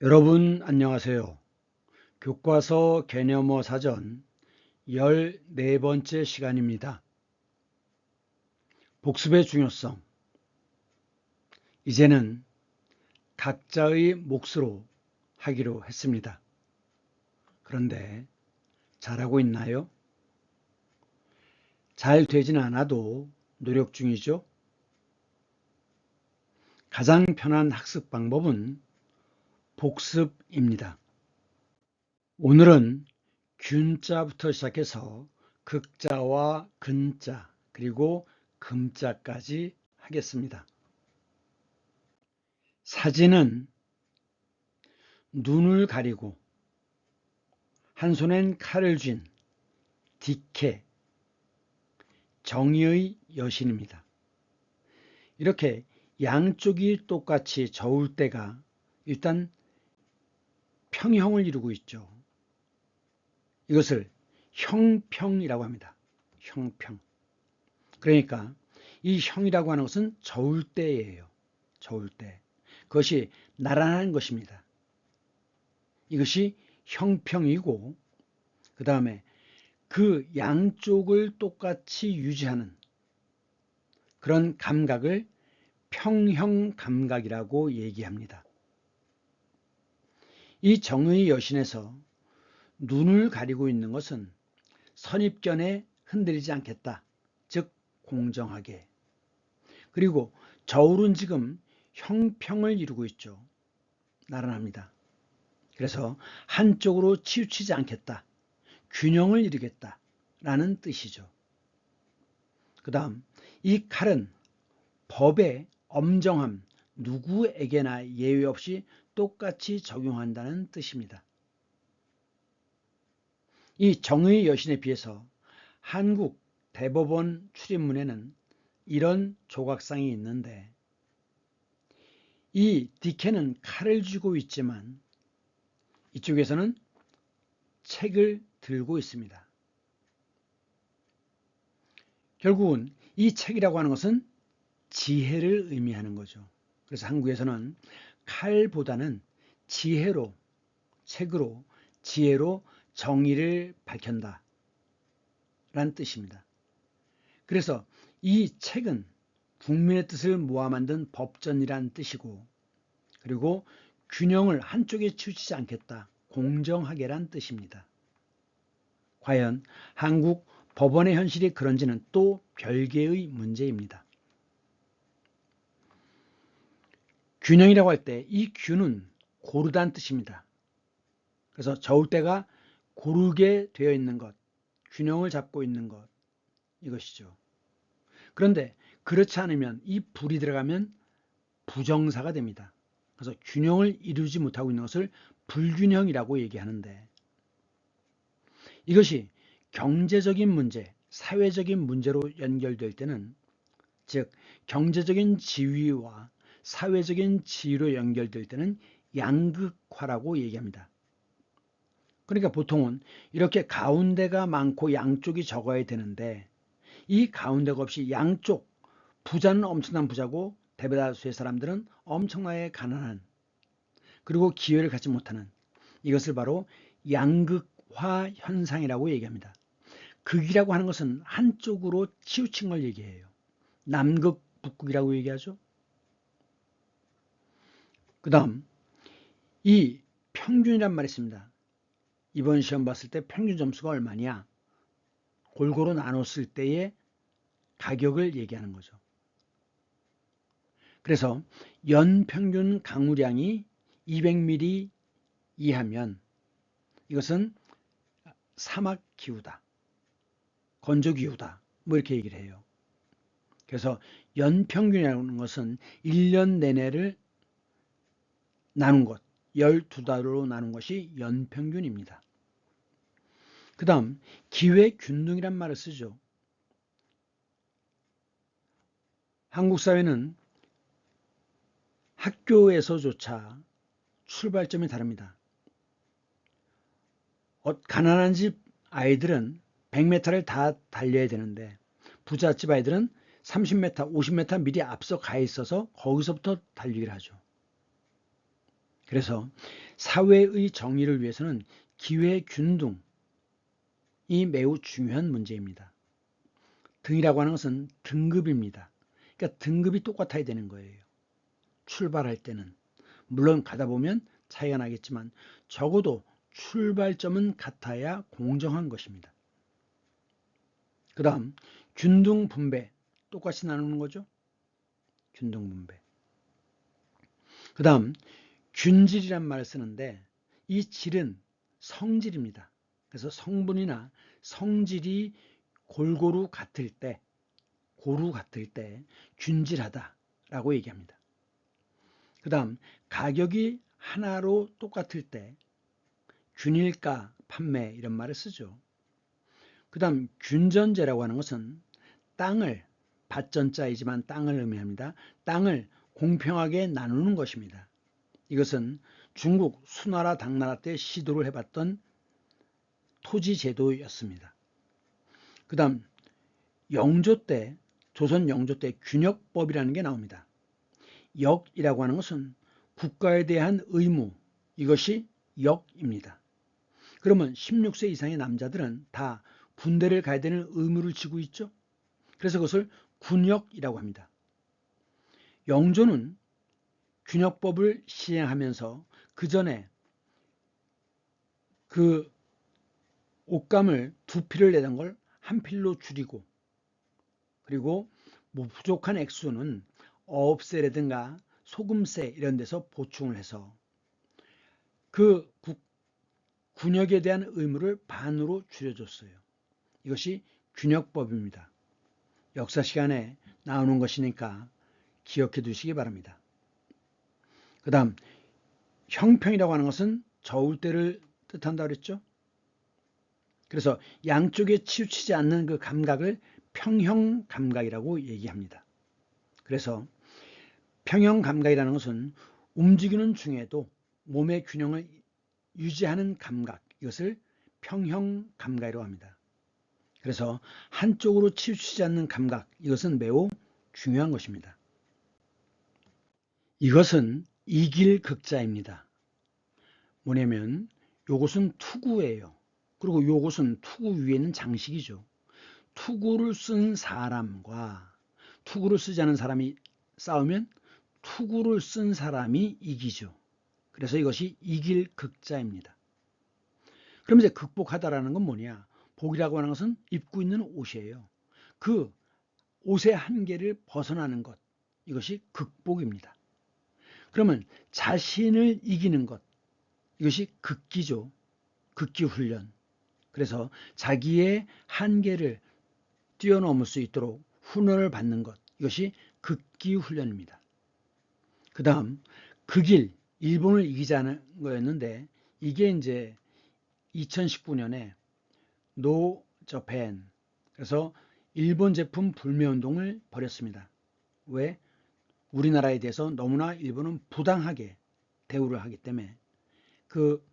여러분 안녕하세요. 교과서 개념어 사전 14번째 시간입니다. 복습의 중요성. 이제는 각자의 몫으로 하기로 했습니다. 그런데 잘하고 있나요? 잘 되진 않아도 노력 중이죠. 가장 편한 학습 방법은 복습입니다. 오늘은 균자부터 시작해서 극자와 근자 그리고 금자까지 하겠습니다. 사진은 눈을 가리고 한 손엔 칼을 쥔 디케, 정의의 여신입니다. 이렇게 양쪽이 똑같이 저울 때가 일단 평형을 이루고 있죠. 이것을 형평이라고 합니다. 형평. 그러니까 이 형이라고 하는 것은 저울 때예요. 저울 때. 그것이 나란한 것입니다. 이것이 형평이고 그 다음에 그 양쪽을 똑같이 유지하는 그런 감각을 평형 감각이라고 얘기합니다. 이 정의 여신에서 눈을 가리고 있는 것은 선입견에 흔들리지 않겠다. 즉 공정하게. 그리고 저울은 지금 형평을 이루고 있죠. 나란합니다. 그래서 한쪽으로 치우치지 않겠다. 균형을 이루겠다. 라는 뜻이죠. 그 다음 이 칼은 법의 엄정함, 누구에게나 예외 없이 똑같이 적용한다는 뜻입니다. 이 정의 여신에 비해서 한국 대법원 출입문에는 이런 조각상이 있는데 이 디케는 칼을 쥐고 있지만 이쪽에서는 책을 들고 있습니다. 결국은 이 책이라고 하는 것은 지혜를 의미하는 거죠. 그래서 한국에서는 칼보다는 지혜로, 책으로, 지혜로 정의를 밝힌다 라는 뜻입니다. 그래서 이 책은 국민의 뜻을 모아 만든 법전이라는 뜻이고 그리고 균형을 한쪽에 치우치지 않겠다. 공정하게란 뜻입니다. 과연 한국 법원의 현실이 그런지는 또 별개의 문제입니다. 균형이라고 할 때 이 균은 고르다는 뜻입니다. 그래서 저울대가 고르게 되어 있는 것, 균형을 잡고 있는 것, 이것이죠. 그런데 그렇지 않으면 이 불이 들어가면 부정사가 됩니다. 그래서 균형을 이루지 못하고 있는 것을 불균형이라고 얘기하는데 이것이 경제적인 문제, 사회적인 문제로 연결될 때는 즉 경제적인 지위와 사회적인 지위로 연결될 때는 양극화라고 얘기합니다. 그러니까 보통은 이렇게 가운데가 많고 양쪽이 적어야 되는데 이 가운데가 없이 양쪽, 부자는 엄청난 부자고 대다수의 사람들은 엄청나게 가난한 그리고 기회를 갖지 못하는 이것을 바로 양극화 현상이라고 얘기합니다. 극이라고 하는 것은 한쪽으로 치우친 걸 얘기해요. 남극, 북극이라고 얘기하죠. 그 다음 이 평균이란 말이 있습니다. 이번 시험 봤을 때 평균 점수가 얼마냐? 골고루 나눴을 때의 가격을 얘기하는 거죠. 그래서 연평균 강우량이 200mm 이하면 이것은 사막기후다. 건조기후다. 뭐 이렇게 얘기를 해요. 그래서 연평균이라는 것은 1년 내내를 나눈 것, 12달로 나눈 것이 연평균입니다. 그 다음 기회균등이란 말을 쓰죠. 한국 사회는 학교에서조차 출발점이 다릅니다. 가난한 집 아이들은 100m를 다 달려야 되는데 부잣집 아이들은 30m, 50m 미리 앞서 가 있어서 거기서부터 달리기를 하죠. 그래서 사회의 정의를 위해서는 기회균등이 매우 중요한 문제입니다. 등이라고 하는 것은 등급입니다. 그러니까 등급이 똑같아야 되는 거예요. 출발할 때는. 물론 가다 보면 차이가 나겠지만 적어도 출발점은 같아야 공정한 것입니다. 그 다음 균등분배, 똑같이 나누는 거죠. 균등분배. 그 다음 균질이란 말을 쓰는데 이 질은 성질입니다. 그래서 성분이나 성질이 골고루 같을 때, 고루 같을 때 균질하다라고 얘기합니다. 그 다음 가격이 하나로 똑같을 때 균일가 판매 이런 말을 쓰죠. 그 다음 균전제라고 하는 것은 땅을, 밭전자이지만 땅을 의미합니다. 땅을 공평하게 나누는 것입니다. 이것은 중국 수나라 당나라 때 시도를 해봤던 토지제도였습니다. 그 다음 영조 때, 조선 영조 때 균역법이라는 게 나옵니다. 역이라고 하는 것은 국가에 대한 의무, 이것이 역입니다. 그러면 16세 이상의 남자들은 다 군대를 가야 되는 의무를 지고 있죠. 그래서 그것을 군역이라고 합니다. 영조는 균역법을 시행하면서 그 전에 그 옷감을 2필을 내던 걸 1필로 줄이고, 그리고 뭐 부족한 액수는 어업세라든가 소금세 이런 데서 보충을 해서 그 군역에 대한 의무를 반으로 줄여줬어요. 이것이 균역법입니다. 역사 시간에 나오는 것이니까 기억해 두시기 바랍니다. 그 다음 형평이라고 하는 것은 저울대를 뜻한다 그랬죠. 그래서 양쪽에 치우치지 않는 그 감각을 평형 감각이라고 얘기합니다. 그래서 평형 감각이라는 것은 움직이는 중에도 몸의 균형을 유지하는 감각, 이것을 평형 감각이라고 합니다. 그래서 한쪽으로 치우치지 않는 감각, 이것은 매우 중요한 것입니다. 이것은 이길극자입니다. 뭐냐면 요것은 투구예요. 그리고 요것은 투구 위에 있는 장식이죠. 투구를 쓴 사람과 투구를 쓰지 않은 사람이 싸우면 투구를 쓴 사람이 이기죠. 그래서 이것이 이길극자입니다. 그럼 이제 극복하다라는 건 뭐냐? 복이라고 하는 것은 입고 있는 옷이에요. 그 옷의 한계를 벗어나는 것, 이것이 극복입니다. 그러면 자신을 이기는 것, 이것이 극기죠. 극기 훈련. 그래서 자기의 한계를 뛰어넘을 수 있도록 훈련을 받는 것, 이것이 극기 훈련입니다. 그 다음 극일, 일본을 이기자는 거였는데 이게 이제 2019년에 노 저팬, 그래서 일본 제품 불매운동을 벌였습니다. 왜? 우리나라에 대해서 너무나 일본은 부당하게 대우를 하기 때문에 그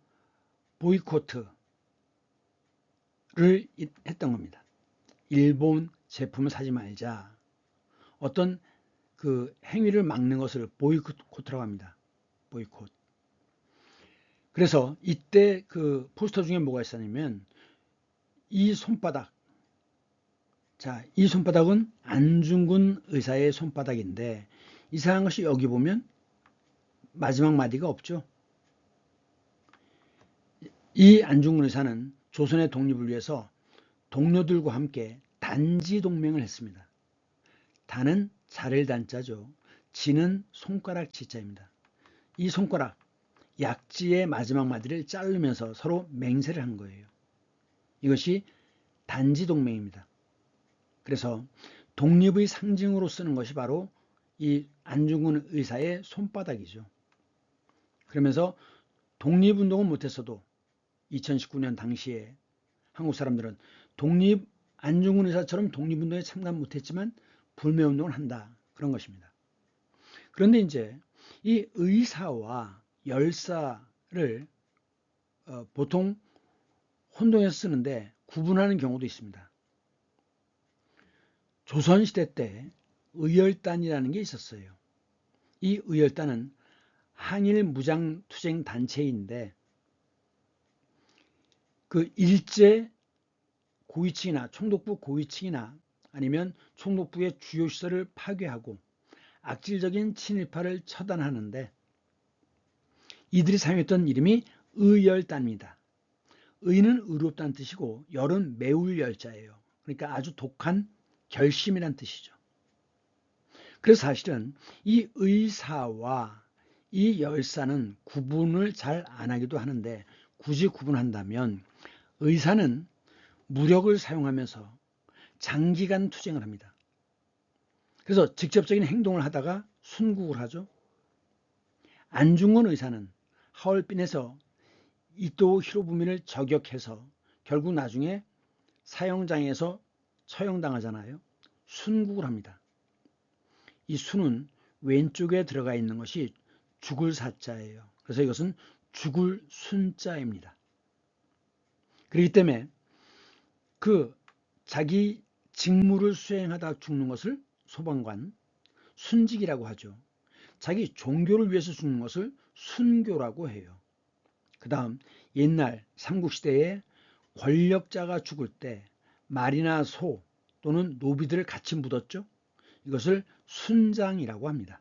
보이코트를 했던 겁니다. 일본 제품을 사지 말자. 어떤 그 행위를 막는 것을 보이코트라고 합니다. 보이콧. 그래서 이때 그 포스터 중에 뭐가 있었냐면 이 손바닥, 자, 이 손바닥은 안중근 의사의 손바닥인데 이상한 것이 여기 보면 마지막 마디가 없죠. 이 안중근 의사는 조선의 독립을 위해서 동료들과 함께 단지 동맹을 했습니다. 단은 자를 단자죠. 지는 손가락 지자입니다. 이 손가락, 약지의 마지막 마디를 자르면서 서로 맹세를 한 거예요. 이것이 단지 동맹입니다. 그래서 독립의 상징으로 쓰는 것이 바로 이 안중근 의사의 손바닥이죠. 그러면서 독립운동은 못했어도 2019년 당시에 한국 사람들은 안중근 의사처럼 독립운동에 참관 못했지만 불매운동을 한다. 그런 것입니다. 그런데 이제 이 의사와 열사를 보통 혼동해서 쓰는데 구분하는 경우도 있습니다. 조선시대 때 의열단이라는 게 있었어요. 이 의열단은 항일 무장투쟁 단체인데 그 일제 고위층이나 총독부 고위층이나 아니면 총독부의 주요 시설을 파괴하고 악질적인 친일파를 처단하는데 이들이 사용했던 이름이 의열단입니다. 의는 의롭다는 뜻이고 열은 매울 열자예요. 그러니까 아주 독한 결심이란 뜻이죠. 그래서 사실은 이 의사와 이 열사는 구분을 잘 안 하기도 하는데 굳이 구분한다면 의사는 무력을 사용하면서 장기간 투쟁을 합니다. 그래서 직접적인 행동을 하다가 순국을 하죠. 안중근 의사는 하얼빈에서 이토 히로부미를 저격해서 결국 나중에 사형장에서 처형당하잖아요. 순국을 합니다. 이 순은 왼쪽에 들어가 있는 것이 죽을 사자예요. 그래서 이것은 죽을 순자입니다. 그렇기 때문에 그 자기 직무를 수행하다 죽는 것을 소방관, 순직이라고 하죠. 자기 종교를 위해서 죽는 것을 순교라고 해요. 그 다음 옛날 삼국시대에 권력자가 죽을 때 말이나 소 또는 노비들을 같이 묻었죠. 이것을 순장이라고 합니다.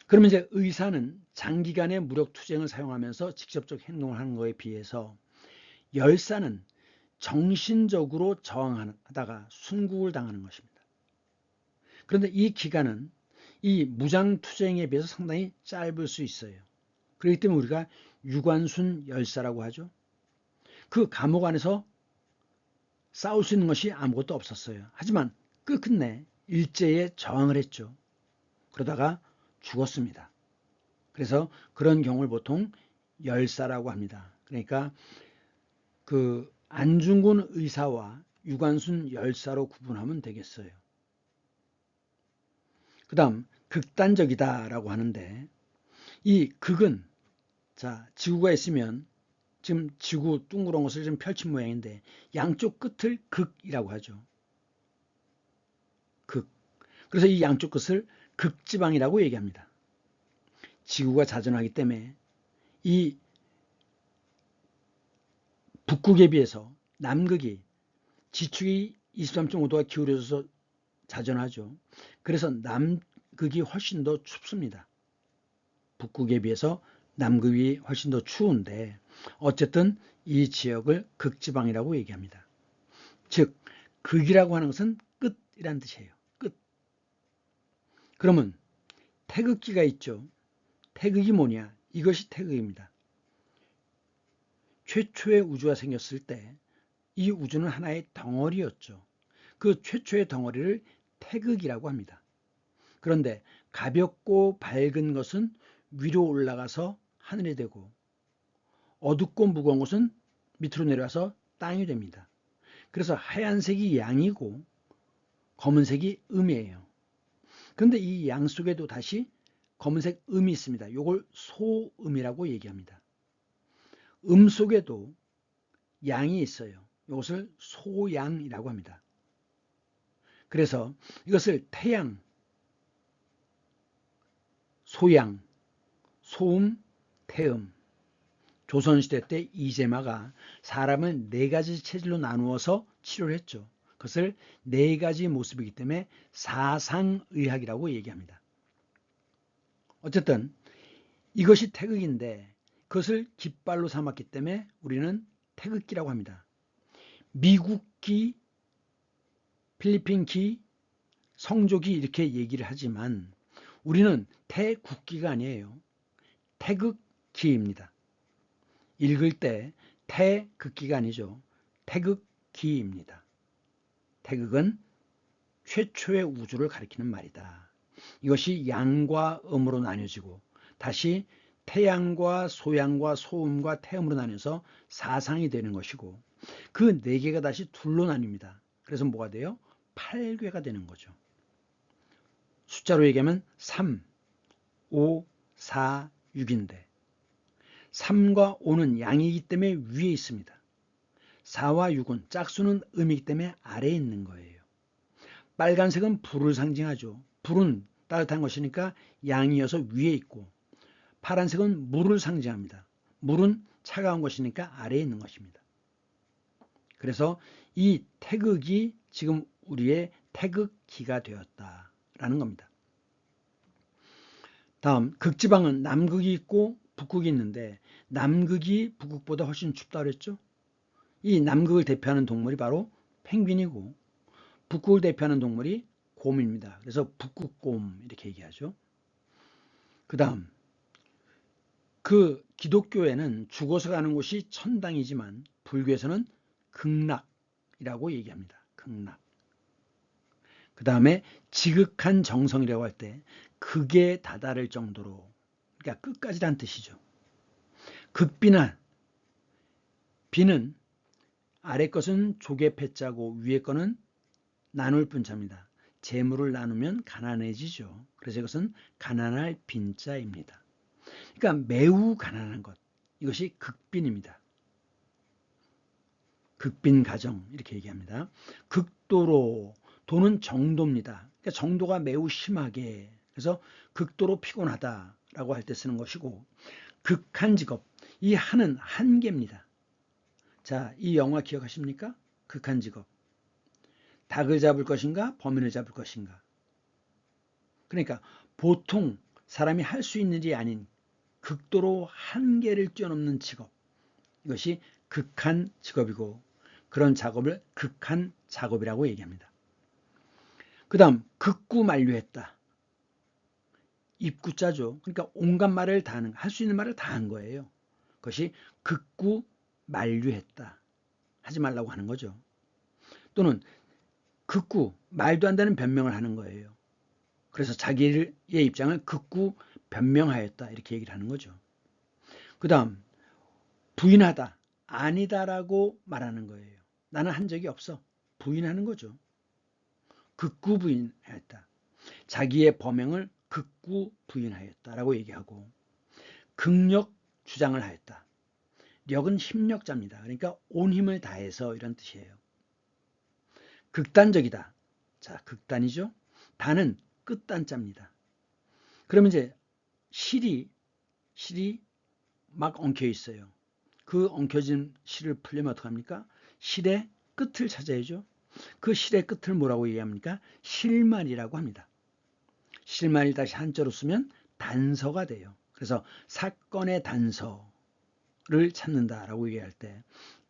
그러면 이제 의사는 장기간의 무력 투쟁을 사용하면서 직접적 행동을 하는 것에 비해서 열사는 정신적으로 저항하다가 순국을 당하는 것입니다. 그런데 이 기간은 이 무장투쟁에 비해서 상당히 짧을 수 있어요. 그렇기 때문에 우리가 유관순 열사라고 하죠. 그 감옥 안에서 싸울 수 있는 것이 아무것도 없었어요. 하지만 끝끝내 일제에 저항을 했죠. 그러다가 죽었습니다. 그래서 그런 경우를 보통 열사라고 합니다. 그러니까 그 안중근 의사와 유관순 열사로 구분하면 되겠어요. 그 다음 극단적이다라고 하는데 이 극은 자 지구가 있으면 지금 지구 둥그런 것을 좀 펼친 모양인데 양쪽 끝을 극이라고 하죠. 극. 그래서 이 양쪽 끝을 극지방이라고 얘기합니다. 지구가 자전하기 때문에 이 북극에 비해서 남극이 지축이 23.5도가 기울어져서 자전하죠. 그래서 남극이 훨씬 더 춥습니다. 북극에 비해서 남극이 훨씬 더 추운데 어쨌든 이 지역을 극지방이라고 얘기합니다. 즉 극이라고 하는 것은 끝이란 뜻이에요. 끝. 그러면 태극기가 있죠. 태극이 뭐냐? 이것이 태극입니다. 최초의 우주가 생겼을 때 이 우주는 하나의 덩어리였죠. 그 최초의 덩어리를 태극이라고 합니다. 그런데 가볍고 밝은 것은 위로 올라가서 하늘이 되고 어둡고 무거운 것은 밑으로 내려와서 땅이 됩니다. 그래서 하얀색이 양이고 검은색이 음이에요. 그런데 이 양 속에도 다시 검은색 음이 있습니다. 이걸 소음이라고 얘기합니다. 음 속에도 양이 있어요. 이것을 소양이라고 합니다. 그래서 이것을 태양, 소양, 소음, 태음. 조선시대 때 이재마가 사람을 네 가지 체질로 나누어서 치료를 했죠. 그것을 네 가지 모습이기 때문에 사상의학이라고 얘기합니다. 어쨌든 이것이 태극인데 그것을 깃발로 삼았기 때문에 우리는 태극기라고 합니다. 미국기, 필리핀기, 성조기 이렇게 얘기를 하지만 우리는 태국기가 아니에요. 태극기입니다. 읽을 때 태극기가 아니죠. 태극기입니다. 태극은 최초의 우주를 가리키는 말이다. 이것이 양과 음으로 나뉘어지고 다시 태양과 소양과 소음과 태음으로 나뉘어서 사상이 되는 것이고 그 네 개가 다시 둘로 나뉩니다. 그래서 뭐가 돼요? 8괴가 되는 거죠. 숫자로 얘기하면 3, 5, 4, 6인데 3과 5는 양이기 때문에 위에 있습니다. 4와 6은 짝수는 음이기 때문에 아래에 있는 거예요. 빨간색은 불을 상징하죠. 불은 따뜻한 것이니까 양이어서 위에 있고, 파란색은 물을 상징합니다. 물은 차가운 것이니까 아래에 있는 것입니다. 그래서 이 태극이 지금 우리의 태극기가 되었다라는 겁니다. 다음, 극지방은 남극이 있고 북극이 있는데 남극이 북극보다 훨씬 춥다 그랬죠? 이 남극을 대표하는 동물이 바로 펭귄이고 북극을 대표하는 동물이 곰입니다. 그래서 북극곰 이렇게 얘기하죠. 그 다음, 그 기독교에는 죽어서 가는 곳이 천당이지만 불교에서는 극락이라고 얘기합니다. 극락. 그 다음에 지극한 정성이라고 할 때 극에 다다를 정도로, 그러니까 끝까지란 뜻이죠. 극비난, 비는 아래 것은 조개 패자고 위에 거는 나눌 분자입니다. 재물을 나누면 가난해지죠. 그래서 이것은 가난할 빈자입니다. 그러니까 매우 가난한 것, 이것이 극빈입니다. 극빈 가정 이렇게 얘기합니다. 극도로, 도는 정도입니다. 그러니까 정도가 매우 심하게, 그래서 극도로 피곤하다라고 할 때 쓰는 것이고, 극한 직업, 이 한은 한계입니다. 자, 이 영화 기억하십니까? 극한 직업. 닭을 잡을 것인가 범인을 잡을 것인가. 그러니까 보통 사람이 할 수 있는 일이 아닌 극도로 한계를 뛰어넘는 직업, 이것이 극한 직업이고 그런 작업을 극한 작업이라고 얘기합니다. 그 다음 극구 만류했다. 입구자죠. 그러니까 온갖 말을 다 하는, 할 수 있는 말을 다 한 거예요. 그것이 극구 만류했다. 하지 말라고 하는 거죠. 또는 극구, 말도 안 되는 변명을 하는 거예요. 그래서 자기의 입장을 극구 변명하였다 이렇게 얘기를 하는 거죠. 그 다음 부인하다, 아니다라고 말하는 거예요. 나는 한 적이 없어. 부인하는 거죠. 극구 부인하였다. 자기의 범행을 극구 부인하였다라고 얘기하고, 극력 주장을 하였다. 력은 힘력자입니다. 그러니까 온 힘을 다해서 이런 뜻이에요. 극단적이다. 자, 극단이죠. 단은 끝단자입니다. 그러면 이제 실이 막 엉켜 있어요. 그 엉켜진 실을 풀려면 어떡합니까? 실의 끝을 찾아야죠. 그 실의 끝을 뭐라고 얘기합니까? 실말이라고 합니다. 실말을 다시 한자로 쓰면 단서가 돼요. 그래서 사건의 단서를 찾는다라고 얘기할 때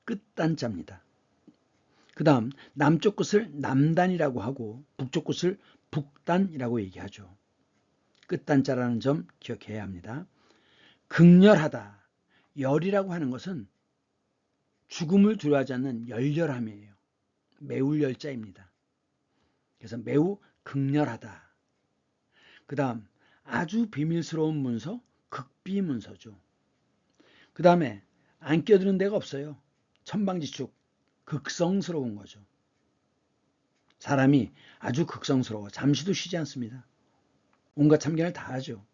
끝단자입니다. 그 다음 남쪽 끝을 남단이라고 하고 북쪽 끝을 북단이라고 얘기하죠. 끝단자라는 점 기억해야 합니다. 극렬하다. 열이라고 하는 것은 죽음을 두려워하지 않는 열렬함이에요. 매울 열자입니다. 그래서 매우 극렬하다. 그 다음 아주 비밀스러운 문서, 극비문서죠. 그 다음에 안 끼어드는 데가 없어요. 천방지축, 극성스러운 거죠. 사람이 아주 극성스러워 잠시도 쉬지 않습니다. 온갖 참견을 다 하죠.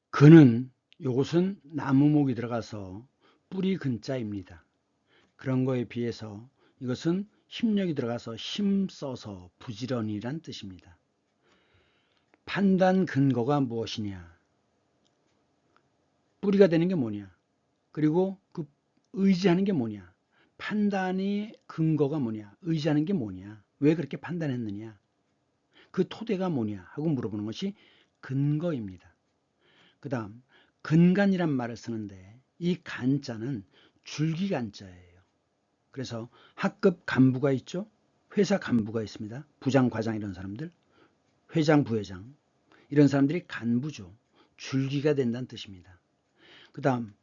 그는, 요것은 나무목이 들어가서 뿌리 근자입니다. 그런 거에 비해서 이것은 힘력이 들어가서 힘써서 부지런히란 뜻입니다. 판단 근거가 무엇이냐? 뿌리가 되는 게 뭐냐? 그리고 그 의지하는 게 뭐냐? 판단의 근거가 뭐냐? 의지하는 게 뭐냐? 왜 그렇게 판단했느냐? 그 토대가 뭐냐? 하고 물어보는 것이 근거입니다. 그 다음 근간이란 말을 쓰는데 이 간자는 줄기간자예요. 그래서 학급 간부가 있죠. 회사 간부가 있습니다. 부장, 과장 이런 사람들, 회장, 부회장 이런 사람들이 간부죠. 줄기가 된다는 뜻입니다. 그 다음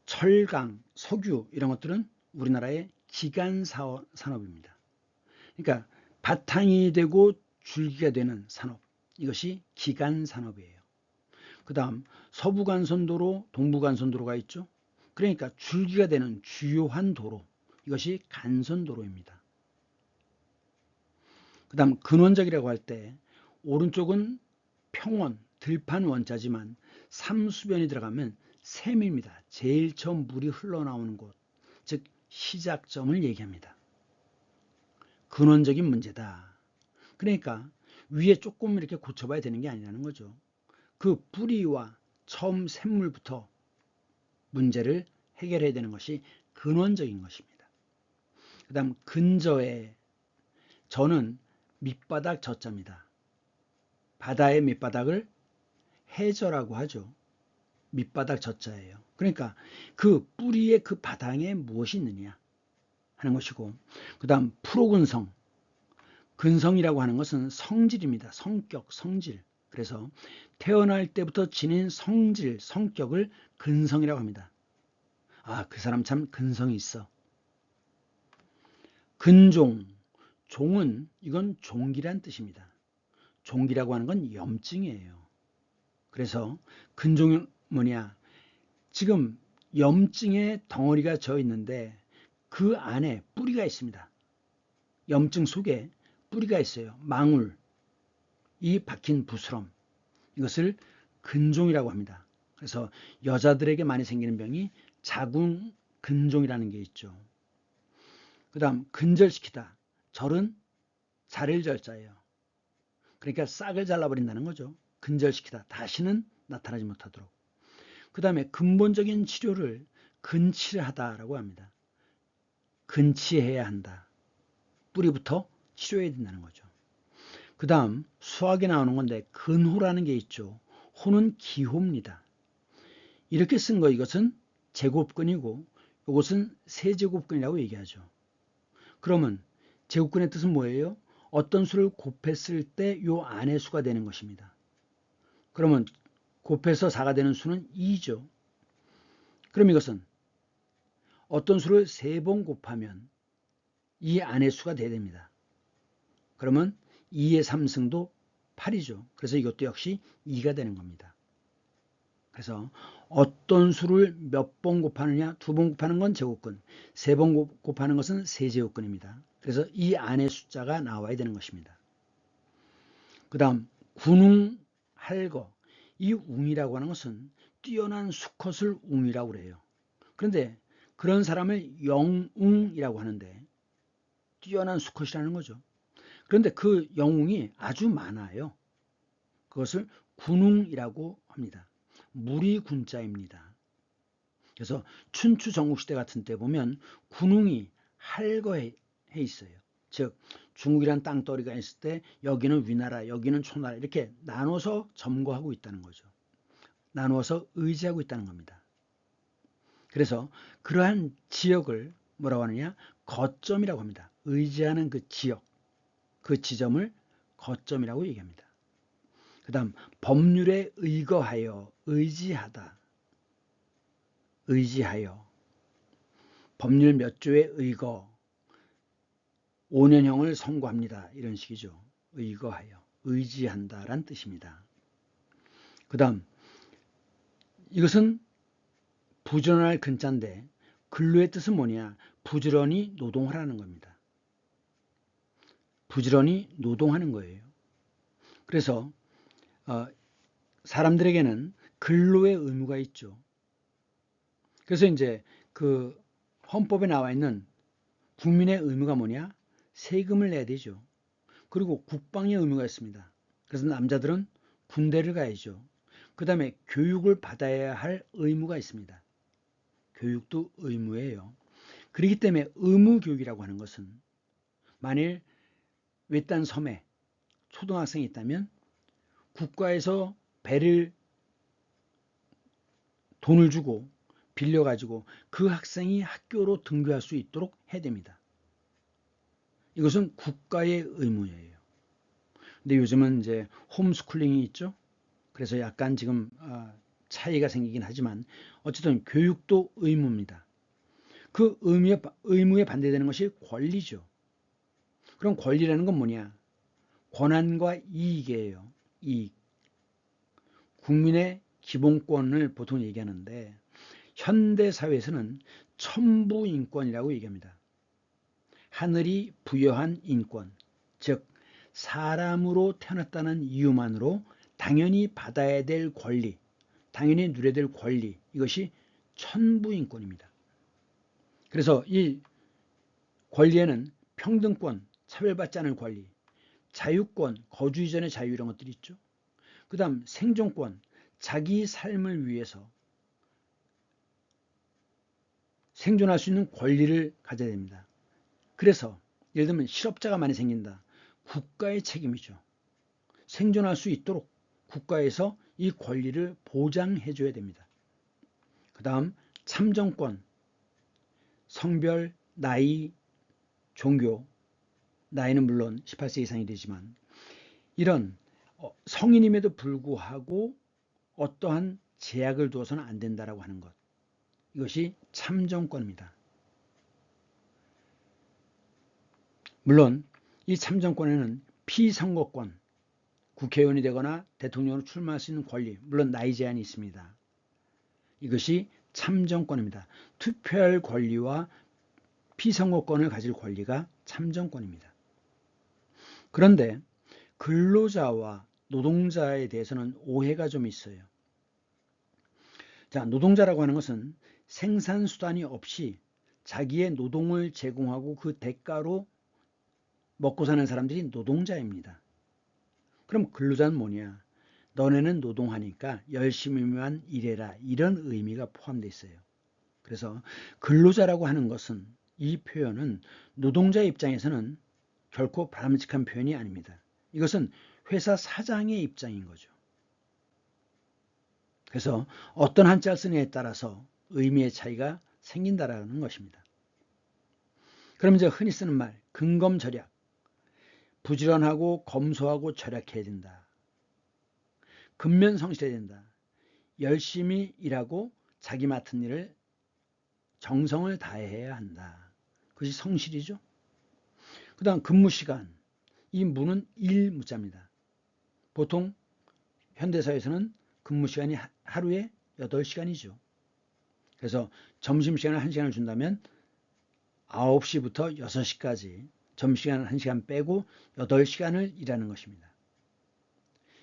철강, 석유 이런 것들은 우리나라의 기간산업입니다. 그러니까 바탕이 되고 줄기가 되는 산업, 이것이 기간산업이에요. 그 다음 서부간선도로, 동부간선도로가 있죠. 그러니까 줄기가 되는 주요한 도로, 이것이 간선도로입니다. 그 다음 근원적이라고 할 때 오른쪽은 평원, 들판 원자지만 삼수변이 들어가면 샘입니다. 제일 처음 물이 흘러나오는 곳, 즉 시작점을 얘기합니다. 근원적인 문제다. 그러니까 위에 조금 이렇게 고쳐봐야 되는 게 아니라는 거죠. 그 뿌리와 처음 샘물부터 문제를 해결해야 되는 것이 근원적인 것입니다. 그 다음 근저에 저는 밑바닥 저자입니다. 바다의 밑바닥을 해저라고 하죠. 밑바닥 저자예요. 그러니까 그 뿌리의 그 바닥에 무엇이 있느냐 하는 것이고, 그 다음 프로근성. 근성이라고 하는 것은 성질입니다. 성격, 성질. 그래서 태어날 때부터 지닌 성질, 성격을 근성이라고 합니다. 아, 그 사람 참 근성이 있어. 근종. 종은 이건 종기란 뜻입니다. 종기라고 하는 건 염증이에요. 그래서 근종은 뭐냐? 지금 염증의 덩어리가 져 있는데 그 안에 뿌리가 있습니다. 염증 속에 뿌리가 있어요. 망울, 이 박힌 부스럼. 이것을 근종이라고 합니다. 그래서 여자들에게 많이 생기는 병이 자궁 근종이라는 게 있죠. 그 다음 근절시키다. 절은 자를 절자예요. 그러니까 싹을 잘라버린다는 거죠. 근절시키다. 다시는 나타나지 못하도록. 그 다음에 근본적인 치료를 근치하다라고 합니다. 근치해야 한다. 뿌리부터 치료해야 된다는 거죠. 그 다음 수학에 나오는 건데 근호라는 게 있죠. 호는 기호입니다. 이렇게 쓴 거 이것은 제곱근이고 이것은 세제곱근이라고 얘기하죠. 그러면 제곱근의 뜻은 뭐예요? 어떤 수를 곱했을 때 요 안의 수가 되는 것입니다. 그러면 곱해서 4가 되는 수는 2죠. 그럼 이것은 어떤 수를 3번 곱하면 이 안의 수가 돼야 됩니다. 그러면 2의 3승도 8이죠. 그래서 이것도 역시 2가 되는 겁니다. 그래서 어떤 수를 몇 번 곱하느냐, 2번 곱하는 건 제곱근, 3번 곱하는 것은 세제곱근입니다. 그래서 이 안의 숫자가 나와야 되는 것입니다. 그 다음 군웅, 할거. 이 웅이라고 하는 것은 뛰어난 수컷을 웅이라고 그래요. 그런데 그런 사람을 영웅이라고 하는데 뛰어난 수컷이라는 거죠. 그런데 그 영웅이 아주 많아요. 그것을 군웅이라고 합니다. 무리 군자입니다. 그래서 춘추 전국시대 같은 때 보면 군웅이 할거해 있어요. 즉 중국이란 땅덩어리가 있을 때 여기는 위나라, 여기는 초나라 이렇게 나눠서 점거하고 있다는 거죠. 나누어서 의지하고 있다는 겁니다. 그래서 그러한 지역을 뭐라고 하느냐? 거점이라고 합니다. 의지하는 그 지역, 그 지점을 거점이라고 얘기합니다. 그 다음 법률에 의거하여, 의지하다, 의지하여. 법률 몇 조에 의거, 5년형을 선고합니다. 이런 식이죠. 의거하여, 의지한다란 뜻입니다. 그 다음 이것은 부지런할 근자인데 근로의 뜻은 뭐냐? 부지런히 노동하라는 겁니다. 부지런히 노동하는 거예요. 그래서 사람들에게는 근로의 의무가 있죠. 그래서 이제 그 헌법에 나와 있는 국민의 의무가 뭐냐? 세금을 내야 되죠. 그리고 국방의 의무가 있습니다. 그래서 남자들은 군대를 가야죠. 그 다음에 교육을 받아야 할 의무가 있습니다. 교육도 의무예요. 그렇기 때문에 의무교육이라고 하는 것은 만일 외딴 섬에 초등학생이 있다면 국가에서 돈을 주고 빌려가지고 그 학생이 학교로 등교할 수 있도록 해야 됩니다. 이것은 국가의 의무예요. 근데 요즘은 이제 홈스쿨링이 있죠. 그래서 약간 지금 차이가 생기긴 하지만 어쨌든 교육도 의무입니다. 그 의무에 반대되는 것이 권리죠. 그럼 권리라는 건 뭐냐? 권한과 이익이에요. 이익. 국민의 기본권을 보통 얘기하는데 현대 사회에서는 천부인권이라고 얘기합니다. 하늘이 부여한 인권, 즉 사람으로 태어났다는 이유만으로 당연히 받아야 될 권리, 당연히 누려야 될 권리, 이것이 천부인권입니다. 그래서 이 권리에는 평등권, 차별받지 않을 권리, 자유권, 거주 이전의 자유 이런 것들이 있죠. 그 다음 생존권, 자기 삶을 위해서 생존할 수 있는 권리를 가져야 됩니다. 그래서 예를 들면 실업자가 많이 생긴다. 국가의 책임이죠. 생존할 수 있도록 국가에서 이 권리를 보장해 줘야 됩니다. 그 다음 참정권, 성별, 나이, 종교, 나이는 물론 18세 이상이 되지만 이런 성인임에도 불구하고 어떠한 제약을 두어서는 안 된다라고 하는 것. 이것이 참정권입니다. 물론 이 참정권에는 피선거권, 국회의원이 되거나 대통령으로 출마할 수 있는 권리, 물론 나이 제한이 있습니다. 이것이 참정권입니다. 투표할 권리와 피선거권을 가질 권리가 참정권입니다. 그런데 근로자와 노동자에 대해서는 오해가 좀 있어요. 자, 노동자라고 하는 것은 생산수단이 없이 자기의 노동을 제공하고 그 대가로 먹고 사는 사람들이 노동자입니다. 그럼 근로자는 뭐냐? 너네는 노동하니까 열심히만 일해라. 이런 의미가 포함되어 있어요. 그래서 근로자라고 하는 것은 이 표현은 노동자 입장에서는 결코 바람직한 표현이 아닙니다. 이것은 회사 사장의 입장인 거죠. 그래서 어떤 한자를 쓰느냐에 따라서 의미의 차이가 생긴다라는 것입니다. 그럼 이제 흔히 쓰는 말 근검절약, 부지런하고 검소하고 절약해야 된다. 근면성실해야 된다. 열심히 일하고 자기 맡은 일을 정성을 다해야 한다. 그것이 성실이죠. 그 다음 근무시간, 이 무는 일무자입니다. 보통 현대사회에서는 근무시간이 하루에 8시간이죠. 그래서 점심시간을 1시간을 준다면 9시부터 6시까지 점심시간 1시간 빼고 8시간을 일하는 것입니다.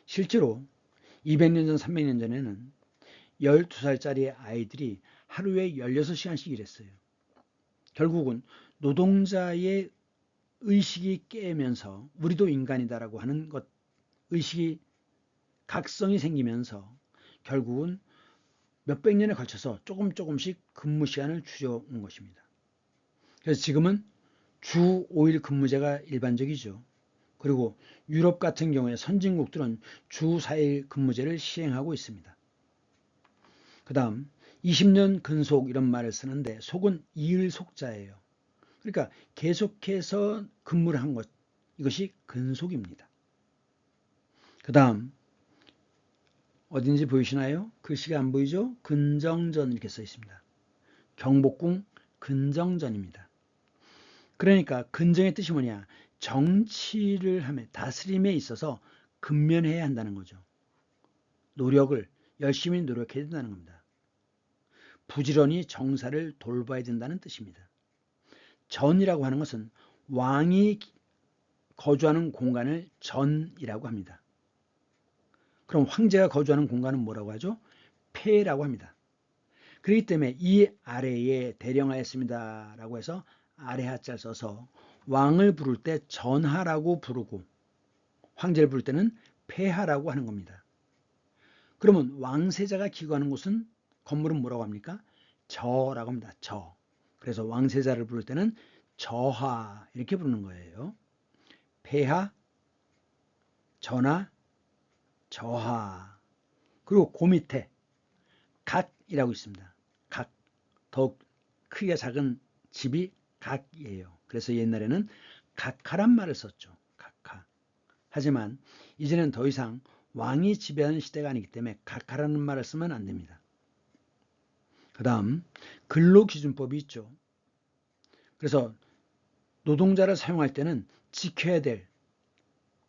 실제로 200년 전, 300년 전에는 12살짜리 아이들이 하루에 16시간씩 일했어요. 결국은 노동자의 의식이 깨면서 우리도 인간이다라고 하는 것, 의식이 각성이 생기면서 결국은 몇백 년에 걸쳐서 조금씩 근무 시간을 줄여온 것입니다. 그래서 지금은 주 5일 근무제가 일반적이죠. 그리고 유럽 같은 경우에 선진국들은 주 4일 근무제를 시행하고 있습니다. 그 다음 20년 근속 이런 말을 쓰는데 속은 이을 속자예요. 그러니까 계속해서 근무를 한 것, 이것이 근속입니다. 그 다음 어딘지 보이시나요? 글씨가 안 보이죠? 근정전 이렇게 써 있습니다. 경복궁 근정전입니다. 그러니까 근정의 뜻이 뭐냐? 정치를 하며 다스림에 있어서 근면해야 한다는 거죠. 노력을 열심히 노력해야 된다는 겁니다. 부지런히 정사를 돌봐야 된다는 뜻입니다. 전이라고 하는 것은 왕이 거주하는 공간을 전이라고 합니다. 그럼 황제가 거주하는 공간은 뭐라고 하죠? 폐라고 합니다. 그렇기 때문에 이 아래에 대령하였습니다 라고 해서 아래하자를 써서 왕을 부를 때 전하라고 부르고 황제를 부를 때는 폐하라고 하는 겁니다. 그러면 왕세자가 기거하는 곳은 건물은 뭐라고 합니까? 저라고 합니다. 저. 그래서 왕세자를 부를 때는 저하 이렇게 부르는 거예요. 폐하, 전하, 저하. 그리고 그 밑에 각이라고 있습니다. 각. 더욱 크기가 작은 집이 각이에요. 그래서 옛날에는 각하란 말을 썼죠. 각하. 하지만 이제는 더 이상 왕이 지배하는 시대가 아니기 때문에 각하라는 말을 쓰면 안 됩니다. 그 다음 근로기준법이 있죠. 그래서 노동자를 사용할 때는 지켜야 될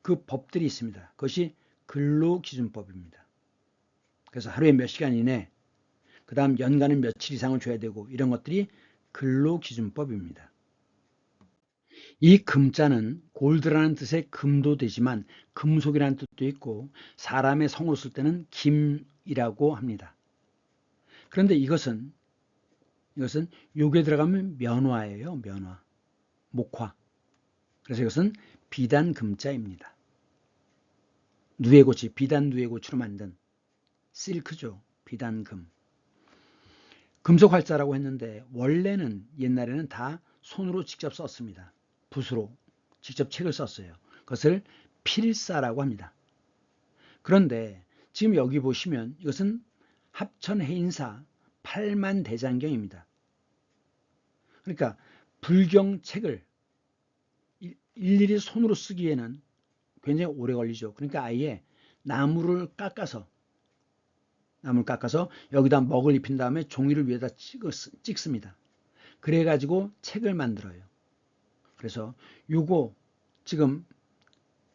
그 법들이 있습니다. 그것이 근로기준법입니다. 그래서 하루에 몇 시간 이내, 그 다음 연간은 며칠 이상을 줘야 되고 이런 것들이 근로기준법입니다. 이 금자는 골드라는 뜻의 금도 되지만 금속이라는 뜻도 있고 사람의 성으로 쓸 때는 김이라고 합니다. 그런데 이것은 욕에 들어가면 면화예요. 면화. 목화. 그래서 이것은 비단금자입니다. 누에고치, 비단 누에고치로 만든 실크죠. 비단금. 금속 활자라고 했는데 원래는 옛날에는 다 손으로 직접 썼습니다. 붓으로 직접 책을 썼어요. 그것을 필사라고 합니다. 그런데 지금 여기 보시면 이것은 합천해인사 8만 대장경입니다. 그러니까 불경책을 일일이 손으로 쓰기에는 굉장히 오래 걸리죠. 그러니까 아예 나무를 깎아서 여기다 먹을 입힌 다음에 종이를 위에다 찍습니다. 그래가지고 책을 만들어요. 그래서 요거 지금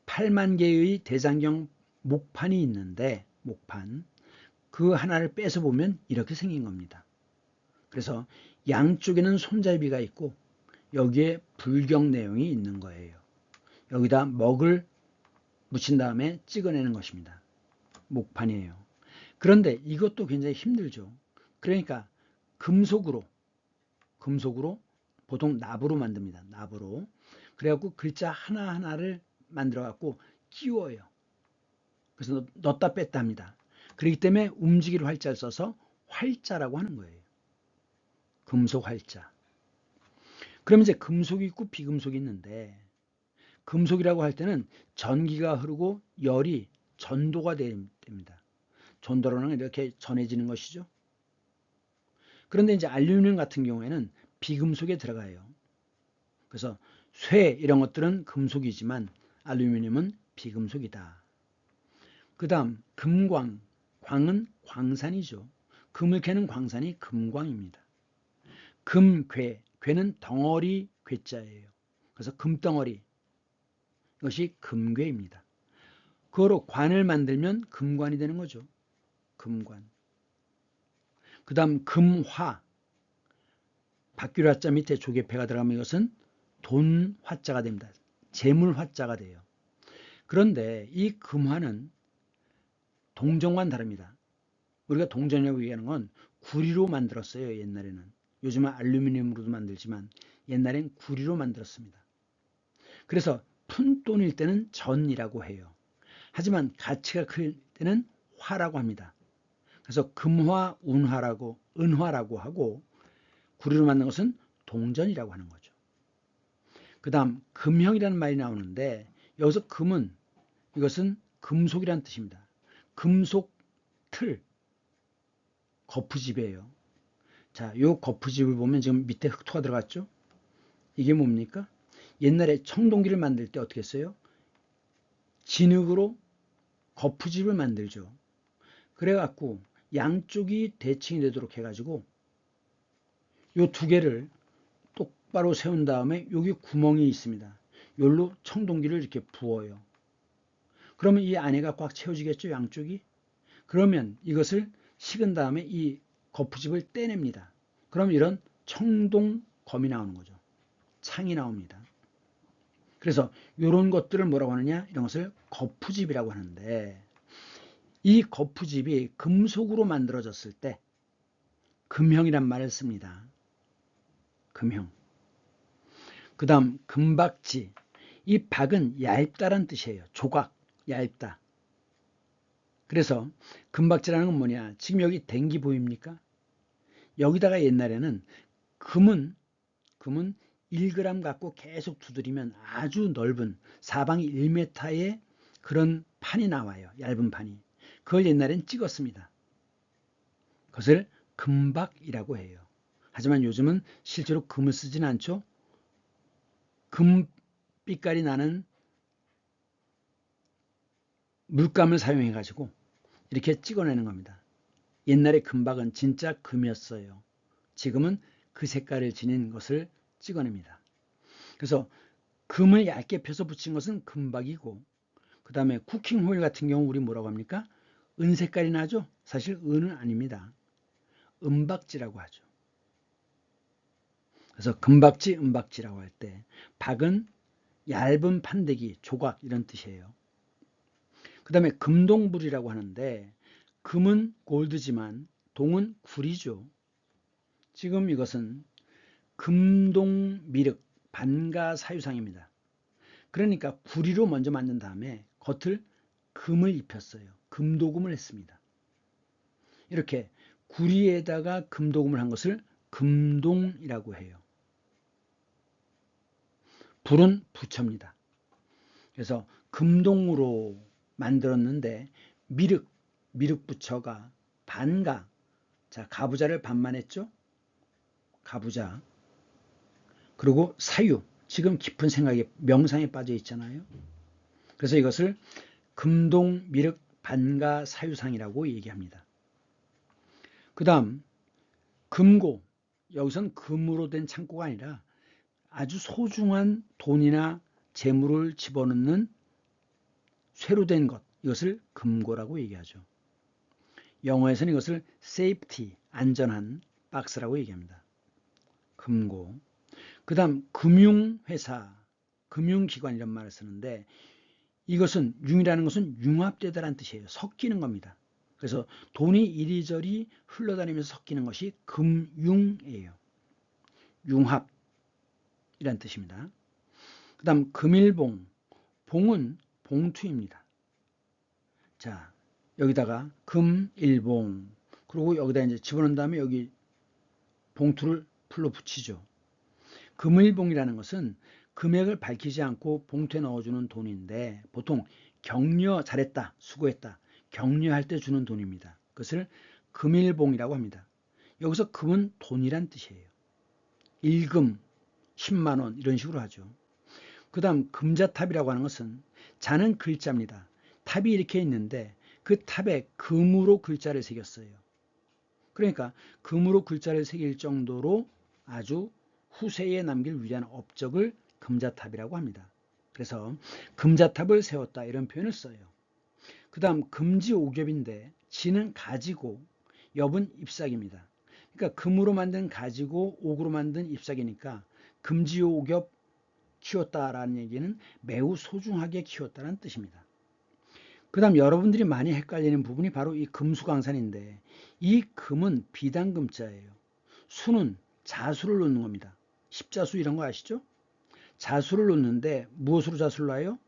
8만 개의 대장경 목판이 있는데 목판 그 하나를 빼서 보면 이렇게 생긴 겁니다. 그래서 양쪽에는 손잡이가 있고 여기에 불경 내용이 있는 거예요. 여기다 먹을 묻힌 다음에 찍어내는 것입니다. 목판이에요. 그런데 이것도 굉장히 힘들죠. 그러니까 금속으로 보통 납으로 만듭니다. 납으로. 그래갖고 글자 하나하나를 만들어갖고 끼워요. 그래서 넣었다 뺐다 합니다. 그렇기 때문에 움직일 활자를 써서 활자라고 하는 거예요. 금속 활자. 그러면 이제 금속이 있고 비금속이 있는데 금속이라고 할 때는 전기가 흐르고 열이 전도가 됩니다. 전도로는 이렇게 전해지는 것이죠. 그런데 이제 알루미늄 같은 경우에는 비금속에 들어가요. 그래서 쇠 이런 것들은 금속이지만 알루미늄은 비금속이다. 그 다음 금광, 광은 광산이죠. 금을 캐는 광산이 금광입니다. 금괴, 괴는 덩어리 괴자예요. 그래서 금덩어리, 이것이 금괴입니다. 그거로 관을 만들면 금관이 되는 거죠. 금관. 그 다음 금화, 바퀴 화자 밑에 조개패가 들어가면 이것은 돈 화자가 됩니다. 재물 화자가 돼요. 그런데 이 금화는 동전과는 다릅니다. 우리가 동전이라고 얘기하는 건 구리로 만들었어요. 옛날에는. 요즘은 알루미늄으로도 만들지만 옛날엔 구리로 만들었습니다. 그래서 푼돈일 때는 전이라고 해요. 하지만 가치가 클 때는 화라고 합니다. 그래서 금화, 은화라고 하고 구리로 만든 것은 동전이라고 하는 거죠. 그 다음 금형이라는 말이 나오는데 여기서 금은 이것은 금속이라는 뜻입니다. 금속 틀, 거푸집이에요. 자, 요 거푸집을 보면 지금 밑에 흑토가 들어갔죠? 이게 뭡니까? 옛날에 청동기를 만들 때 어떻게 했어요? 진흙으로 거푸집을 만들죠. 그래갖고 양쪽이 대칭이 되도록 해가지고 요 두 개를 똑바로 세운 다음에 여기 구멍이 있습니다. 여기로 청동기를 이렇게 부어요. 그러면 이 안에가 꽉 채워지겠죠, 양쪽이? 그러면 이것을 식은 다음에 이 거푸집을 떼냅니다. 그럼 이런 청동검이 나오는 거죠. 창이 나옵니다. 그래서 이런 것들을 뭐라고 하느냐? 이런 것을 거푸집이라고 하는데 이 거푸집이 금속으로 만들어졌을 때 금형이란 말을 씁니다. 금형. 그 다음 금박지. 이 박은 얇다란 뜻이에요. 조각, 얇다. 그래서 금박지라는 건 뭐냐? 지금 여기 댕기 보입니까? 여기다가 옛날에는 금은 1g 갖고 계속 두드리면 아주 넓은 사방이 1m의 그런 판이 나와요. 얇은 판이. 그걸 옛날엔 찍었습니다. 그것을 금박이라고 해요. 하지만 요즘은 실제로 금을 쓰진 않죠. 금빛깔이 나는 물감을 사용해 가지고 이렇게 찍어내는 겁니다. 옛날에 금박은 진짜 금이었어요. 지금은 그 색깔을 지닌 것을 찍어냅니다. 그래서 금을 얇게 펴서 붙인 것은 금박이고 그 다음에 쿠킹 호일 같은 경우 우리 뭐라고 합니까? 은 색깔이 나죠? 사실 은은 아닙니다. 은박지라고 하죠. 그래서 금박지, 은박지라고 할 때 박은 얇은 판때기, 조각 이런 뜻이에요. 그 다음에 금동불이라고 하는데 금은 골드지만 동은 구리죠. 지금 이것은 금동미륵 반가사유상입니다. 그러니까 구리로 먼저 만든 다음에 겉을 금을 입혔어요. 금도금을 했습니다. 이렇게 구리에다가 금도금을 한 것을 금동이라고 해요. 불은 부처입니다. 그래서 금동으로 만들었는데 미륵 부처가 반가, 자 가부좌를 반만했죠. 가부좌. 그리고 사유, 지금 깊은 생각에 명상에 빠져 있잖아요. 그래서 이것을 금동 미륵 반가 사유상이라고 얘기합니다. 그 다음 금고, 여기선 금으로 된 창고가 아니라 아주 소중한 돈이나 재물을 집어넣는 쇠로 된 것, 이것을 금고라고 얘기하죠. 영어에서는 이것을 safety, 안전한 박스라고 얘기합니다. 금고. 그 다음 금융회사, 금융기관 이런 말을 쓰는데 이것은 융이라는 것은 융합되다라는 뜻이에요. 섞이는 겁니다. 그래서 돈이 이리저리 흘러다니면서 섞이는 것이 금융이에요. 융합이란 뜻입니다. 그 다음 금일봉, 봉은 봉투입니다. 자, 여기다가 금일봉, 그리고 여기다 이제 집어넣은 다음에 여기 봉투를 풀로 붙이죠. 금일봉이라는 것은 금액을 밝히지 않고 봉투에 넣어주는 돈인데 보통 격려, 잘했다, 수고했다, 격려할 때 주는 돈입니다. 그것을 금일봉이라고 합니다. 여기서 금은 돈이란 뜻이에요. 일금, 10만 원 이런 식으로 하죠. 그 다음 금자탑이라고 하는 것은 자는 글자입니다. 탑이 이렇게 있는데 그 탑에 금으로 글자를 새겼어요. 그러니까 금으로 글자를 새길 정도로 아주 후세에 남길 위대한 업적을 금자탑이라고 합니다. 그래서 금자탑을 세웠다 이런 표현을 써요. 그 다음 금지오겹인데 지는 가지고 엽은 잎사귀입니다. 그러니까 금으로 만든 가지고 옥으로 만든 잎사귀니까 금지오겹 키웠다라는 얘기는 매우 소중하게 키웠다는 뜻입니다. 그 다음 여러분들이 많이 헷갈리는 부분이 바로 이 금수강산인데 이 금은 비단금자예요. 수는 자수를 놓는 겁니다. 십자수 이런 거 아시죠? 자수를 놓는데 무엇으로 자수를 놔요?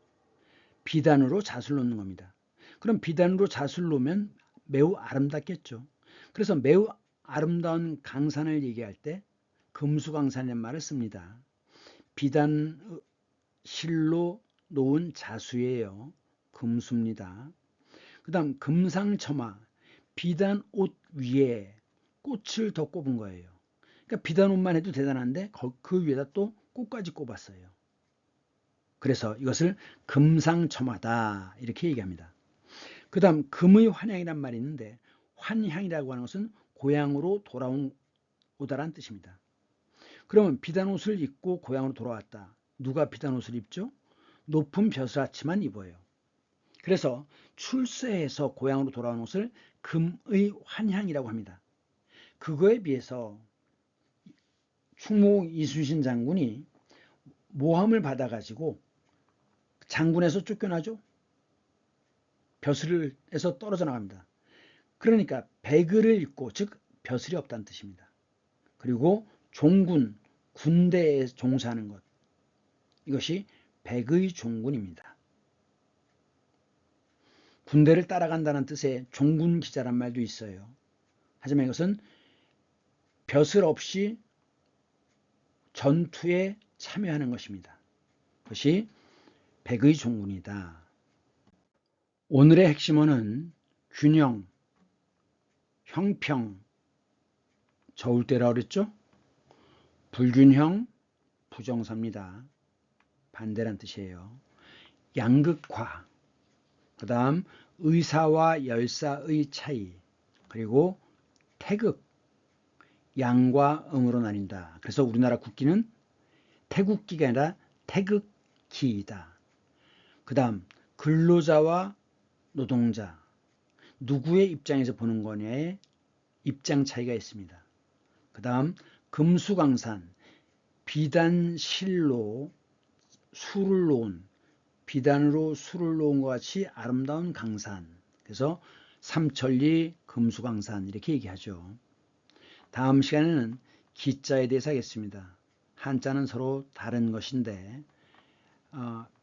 비단으로 자수를 놓는 겁니다. 그럼 비단으로 자수를 놓으면 매우 아름답겠죠. 그래서 매우 아름다운 강산을 얘기할 때 금수강산이라는 말을 씁니다. 비단 실로 놓은 자수예요. 금수입니다. 그 다음 금상첨화, 비단 옷 위에 꽃을 더 꼽은 거예요. 그러니까 비단 옷만 해도 대단한데 그 위에다 또 꽃까지 꼽았어요. 그래서 이것을 금상첨화다 이렇게 얘기합니다. 그 다음 금의 환향이란 말이 있는데 환향이라고 하는 것은 고향으로 돌아오다라는 뜻입니다. 그러면 비단옷을 입고 고향으로 돌아왔다. 누가 비단옷을 입죠? 높은 벼슬아치만 입어요. 그래서 출세해서 고향으로 돌아온 옷을 금의 환향이라고 합니다. 그거에 비해서 충무 이순신 장군이 모함을 받아가지고 장군에서 쫓겨나죠. 벼슬에서 떨어져 나갑니다. 그러니까 배글을 입고 즉 벼슬이 없다는 뜻입니다. 그리고 종군, 군대에 종사하는 것, 이것이 백의 종군입니다. 군대를 따라간다는 뜻의 종군기자란 말도 있어요. 하지만 이것은 벼슬 없이 전투에 참여하는 것입니다. 그것이 백의 종군이다. 오늘의 핵심어는 균형, 형평, 저울 때라 그랬죠? 불균형, 부정사입니다. 반대란 뜻이에요. 양극화, 그 다음 의사와 열사의 차이, 그리고 태극, 양과 음으로 나뉜다. 그래서 우리나라 국기는 태국기가 아니라 태극기이다. 그 다음 근로자와 노동자, 누구의 입장에서 보는 거냐에 입장 차이가 있습니다. 그 다음 금수강산, 비단실로 수를 놓은, 비단으로 수를 놓은 것 같이 아름다운 강산, 그래서 삼천리 금수강산 이렇게 얘기하죠. 다음 시간에는 기자에 대해서 하겠습니다. 한자는 서로 다른 것인데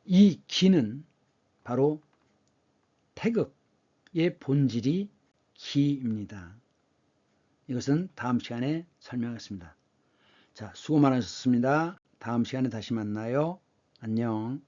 이 기는 바로 태극의 본질이 기입니다. 이것은 다음 시간에 설명하겠습니다. 자, 수고 많으셨습니다. 다음 시간에 다시 만나요. 안녕.